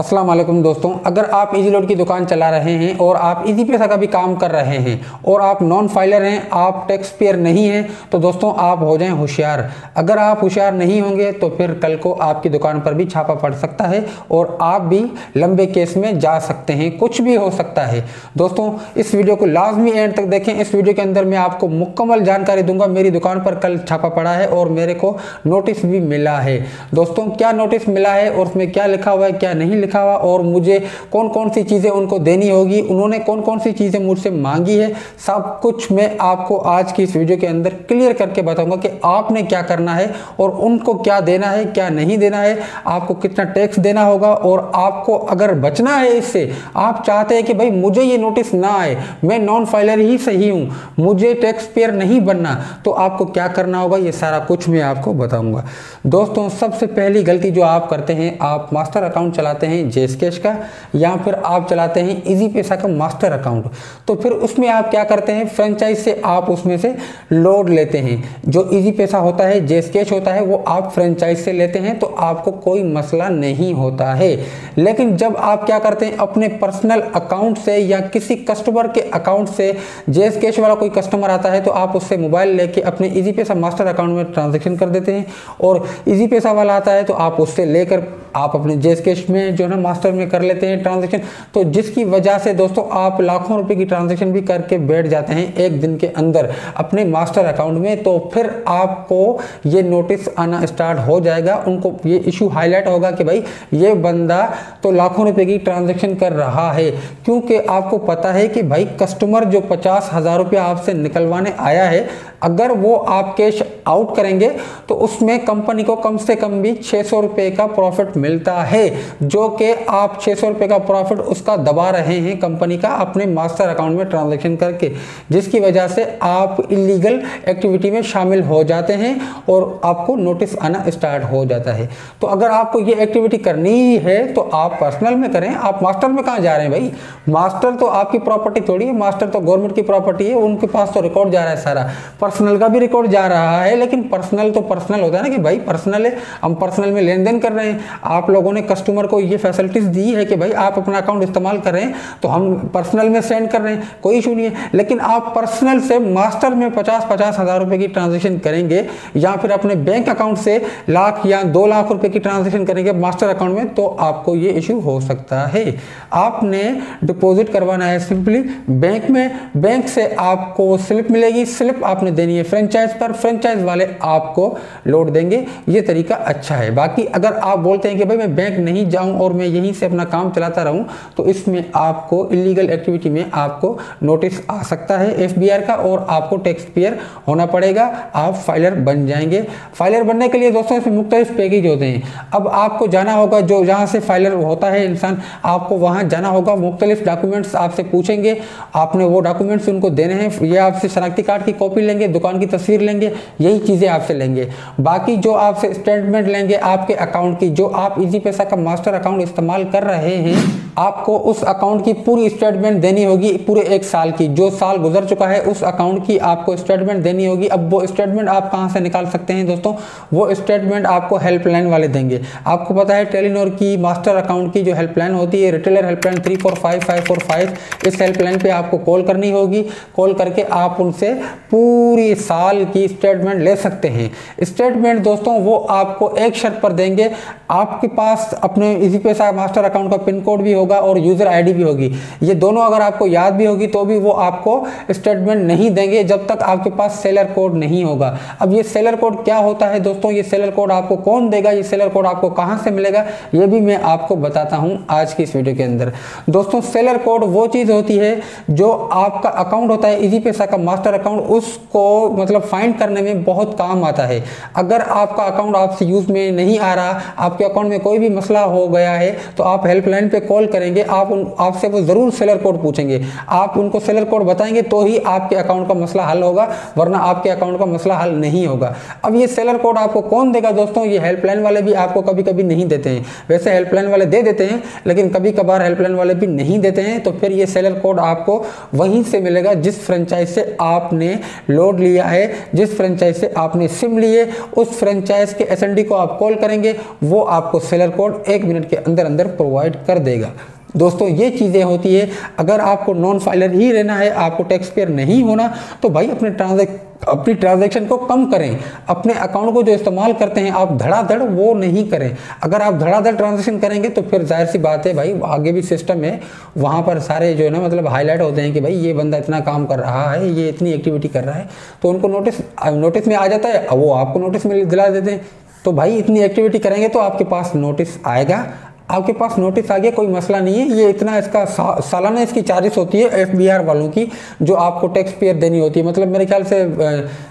अस्सलाम वालेकुम दोस्तों, अगर आप इजी लोड की दुकान चला रहे हैं और आप इजी पैसा का भी काम कर रहे हैं और आप नॉन फाइलर हैं, आप टैक्स पेयर नहीं हैं, तो दोस्तों आप हो जाएं होशियार। अगर आप होशियार नहीं होंगे तो फिर कल को आपकी दुकान पर भी छापा पड़ सकता है और आप भी लंबे केस में जा सकते हैं, कुछ भी हो सकता है। दोस्तों इस वीडियो को लाजमी एंड तक देखें। इस वीडियो के अंदर मैं आपको मुकम्मल जानकारी दूंगा। मेरी दुकान पर कल छापा पड़ा है और मेरे को नोटिस भी मिला है। दोस्तों क्या नोटिस मिला है और उसमें क्या लिखा हुआ है, क्या नहीं लिखा हुआ, और मुझे कौन कौन सी चीज़ें उनको देनी होगी, उन्होंने कौन कौन सी चीज़ें मुझसे मांगी है, सब कुछ मैं आपको आज की इस वीडियो के अंदर क्लियर करके बताऊंगा कि आपने क्या करना है और उनको क्या देना है, क्या नहीं देना है, आपको कितना टैक्स देना होगा। और आपको अगर बचना है इससे, आप चाहते हैं कि भाई मुझे ये नोटिस ना आए, मैं नॉन फाइलर ही सही हूँ, मुझे टैक्स पेयर नहीं बनना, तो आपको क्या करना होगा, ये सारा कुछ मैं आपको बताऊंगा। दोस्तों सबसे पहली गलती जो आप करते हैं, आप मास्टर अकाउंट चलाते हैं जैसकैश का, या फिर आप चलाते हैं इजी पैसा का मास्टर अकाउंट। तो फिर उसमें आप क्या करते हैं, फ्रेंचाइज से आप उसमें से लोड लेते हैं। जो इजी पैसा होता है, जैसकैश होता है, वो आप फ्रेंचाइज से लेते हैं तो आपको कोई मसला नहीं होता है। लेकिन जब आप क्या करते हैं, अपने पर्सनल अकाउंट से या किसी कस्टमर के अकाउंट से, जैसकैश वाला कोई कस्टमर आता है तो आप उससे मोबाइल लेके अपने इजी पैसा मास्टर अकाउंट में ट्रांजैक्शन कर देते हैं, और इजी पैसा वाला आता है तो आप उससे लेकर आप अपने जैसकैश में जो है ना मास्टर में कर लेते हैं ट्रांजैक्शन। तो जिसकी वजह से दोस्तों आप लाखों रुपए की ट्रांजैक्शन भी करके बैठ जाते हैं एक दिन के अंदर अपने मास्टर अकाउंट में। तो फिर आपको ये नोटिस आना स्टार्ट हो जाएगा, उनको ये इशू हाईलाइट होगा कि भाई ये बंदा तो लाखों रुपए की ट्रांजैक्शन कर रहा है, क्योंकि आपको पता है कि भाई कस्टमर जो 50,000 रुपया आपसे निकलवाने आया है, अगर वो आप कैश आउट करेंगे तो उसमें कंपनी को कम से कम भी 600 रुपये का प्रॉफिट मिलता है, जो कि आप 600 रुपये का प्रॉफिट उसका दबा रहे हैं कंपनी का अपने मास्टर अकाउंट में ट्रांजैक्शन करके, जिसकी वजह से आप इलीगल एक्टिविटी में शामिल हो जाते हैं और आपको नोटिस आना स्टार्ट हो जाता है। तो अगर आपको ये एक्टिविटी करनी ही है तो आप पर्सनल में करें। आप मास्टर में कहाँ जा रहे हैं भाई, मास्टर तो आपकी प्रॉपर्टी थोड़ी है, मास्टर तो गवर्नमेंट की प्रॉपर्टी है, उनके पास तो रिकॉर्ड जा रहा है सारा। पर्सनल का भी रिकॉर्ड जा रहा है, लेकिन पर्सनल तो पर्सनल होता है ना कि भाई पर्सनल है, हम पर्सनल में लेन देन कर रहे हैं। आप लोगों ने कस्टमर को ये फैसिलिटीज दी है कि भाई आप अपना अकाउंट इस्तेमाल कर रहे हैं तो हम पर्सनल में सेंड कर रहे हैं, कोई इशू नहीं है। लेकिन आप पर्सनल से मास्टर में 50-50 हज़ार रुपए की ट्रांजेक्शन करेंगे, या फिर अपने बैंक अकाउंट से लाख या 2 लाख रुपए की ट्रांजेक्शन करेंगे मास्टर अकाउंट में, तो आपको ये इशू हो सकता है। आपने डिपॉजिट करवाना है सिंपली बैंक में, बैंक से आपको स्लिप मिलेगी, स्लिप आपने देनी है फ्रेंचाइज पर, फ्रेंचाइज वाले आपको लोड देंगे। ये तरीका अच्छा है। बाकी अगर आप बोलते हैं कि भाई मैं बैंक नहीं जाऊं और मैं यहीं से अपना काम चलाता रहूं, तो इसमें आपको इलीगल एक्टिविटी में आपको नोटिस आ सकता है एफबीआर का, और आपको टैक्स पेयर होना पड़ेगा, आप फाइलर बन जाएंगे। फाइलर बनने के लिए दोस्तों इसमें मुख्तलिफ पैकेज होते हैं। अब आपको जाना होगा, जो जहाँ से फाइलर होता है इंसान, आपको वहाँ जाना होगा, मुख्तलिफ डॉक्यूमेंट्स आपसे पूछेंगे, आपने वो डॉक्यूमेंट्स उनको देने हैं। ये आपसे शनाख्ती कार्ड की कॉपी लेंगे, दुकान की तस्वीर लेंगे, यही चीज़ें आपसे लेंगे। बाकी जो आपसे स्टेटमेंट लेंगे आपके अकाउंट की, जो आप इजी पैसा का मास्टर अकाउंट इस्तेमाल कर रहे हैं, आपको उस अकाउंट की पूरी स्टेटमेंट देनी होगी, पूरे 1 साल की। जो साल गुजर चुका है उस अकाउंट की आपको स्टेटमेंट देनी होगी। अब वो स्टेटमेंट आप कहाँ से निकाल सकते हैं दोस्तों, वो स्टेटमेंट आपको हेल्पलाइन वाले देंगे। आपको पता है टेलीनॉर की मास्टर अकाउंट की जो हेल्पलाइन होती है, रिटेलर हेल्पलाइन 345545, इस हेल्पलाइन पे आपको कॉल करनी होगी। कॉल करके आप उनसे पूरी साल की स्टेटमेंट ले सकते हैं। स्टेटमेंट दोस्तों वो आपको एक शर्त पर देंगे, आपके पास अपने इजी पैसा मास्टर अकाउंट का पिन कोड भी होगा और यूजर आईडी भी होगी। ये दोनों अगर आपको याद भी होगी तो भी वो आपको स्टेटमेंट नहीं देंगे जब तक आपके पास सेलर कोड नहीं होगा। अब ये सेलर कोड क्या होता है दोस्तों, ये सेलर कोड आपको कौन देगा, ये सेलर कोड आपको कहां से मिलेगा, ये भी मैं आपको बताता हूं आज की इस वीडियो के अंदर। दोस्तों सेलर कोड वो चीज होती है जो आपका अकाउंट होता है इजी पैसा का मास्टर अकाउंट, उसको मतलब फाइंड करने में बहुत काम आता है। अगर आपका अकाउंट आपसे यूज में नहीं आ रहा, आपके अकाउंट में कोई भी मसला हो गया है, तो आप हेल्पलाइन पे कॉल करेंगे आपसे वो ज़रूर सेलर कोड पूछेंगे। आप उनको सेलर कोड बताएंगे तो ही आपके अकाउंट का मसला हल होगा, वरना आपके अकाउंट का मसला हल नहीं होगा। अब ये सेलर कोड आपको कौन देगा दोस्तों? ये हेल्पलाइन वाले भी आपको कभी कभी नहीं देते हैं। वैसे हेल्पलाइन वाले दे देते हैं, लेकिन कभी कभार हेल्पलाइन वाले भी नहीं देते हैं। तो फिर ये सेलर कोड आपको वहीं से मिलेगा जिस फ्रेंचाइज से आपने लोड लिया है, जिस फ्रेंचाइज से आपने सिम लिए, उस फ्रेंचाइज के एसएनडी को आप कॉल करेंगे, वो आपको सेलर कोड 1 मिनट के अंदर अंदर प्रोवाइड कर देगा। दोस्तों ये चीज़ें होती है। अगर आपको नॉन फाइलर ही रहना है, आपको टैक्स पेयर नहीं होना, तो भाई अपनी ट्रांजैक्शन को कम करें। अपने अकाउंट को जो इस्तेमाल करते हैं आप धड़ाधड़ वो नहीं करें। अगर आप धड़ाधड़ ट्रांजैक्शन करेंगे तो फिर जाहिर सी बात है भाई, आगे भी सिस्टम है, वहाँ पर सारे जो है ना मतलब हाईलाइट होते हैं कि भाई ये बंदा इतना काम कर रहा है, ये इतनी एक्टिविटी कर रहा है, तो उनको नोटिस में आ जाता है, अब वो आपको नोटिस में दिला देते हैं। तो भाई इतनी एक्टिविटी करेंगे तो आपके पास नोटिस आएगा। आपके पास नोटिस आ गया, कोई मसला नहीं है। ये इतना इसका सालाना इसकी चार्जेस होती है एफबीआर वालों की, जो आपको टैक्स पेयर देनी होती है। मतलब मेरे ख्याल से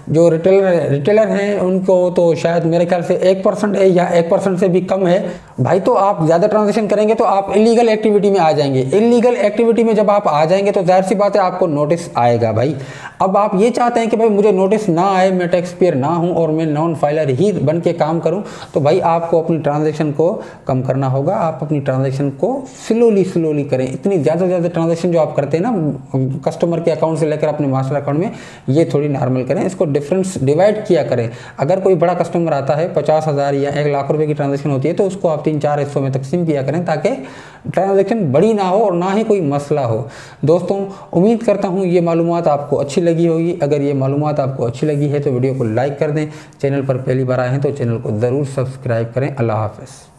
जो रिटेलर हैं उनको तो शायद मेरे ख्याल से 1% है या 1% से भी कम है। भाई तो आप ज़्यादा ट्रांजेक्शन करेंगे तो आप इलीगल एक्टिविटी में आ जाएंगे। इलीगल एक्टिविटी में जब आप आ जाएंगे तो जाहिर सी बात है आपको नोटिस आएगा भाई। अब आप ये चाहते हैं कि भाई मुझे नोटिस ना आए, मैं टैक्स पेयर ना हूँ और मैं नॉन फाइलर ही बन के काम करूँ, तो भाई आपको अपनी ट्रांजेक्शन को कम करना होगा। आप अपनी ट्रांजैक्शन को स्लोली करें। इतनी ज़्यादा ट्रांजैक्शन जो आप करते हैं ना कस्टमर के अकाउंट से लेकर अपने मास्टर अकाउंट में, ये थोड़ी नॉर्मल करें। इसको डिफरेंस डिवाइड किया करें। अगर कोई बड़ा कस्टमर आता है 50,000 या 1 लाख रुपए की ट्रांजैक्शन होती है, तो उसको आप 3-4 हिस्सों में तकसीम किया करें, ताकि ट्रांजैक्शन बड़ी ना हो और ना ही कोई मसला हो। दोस्तों उम्मीद करता हूँ ये मालूमात आपको अच्छी लगी होगी। अगर ये मालूमात आपको अच्छी लगी है तो वीडियो को लाइक कर दें। चैनल पर पहली बार आए हैं तो चैनल को ज़रूर सब्सक्राइब करें। अल्लाह हाफ़िज़।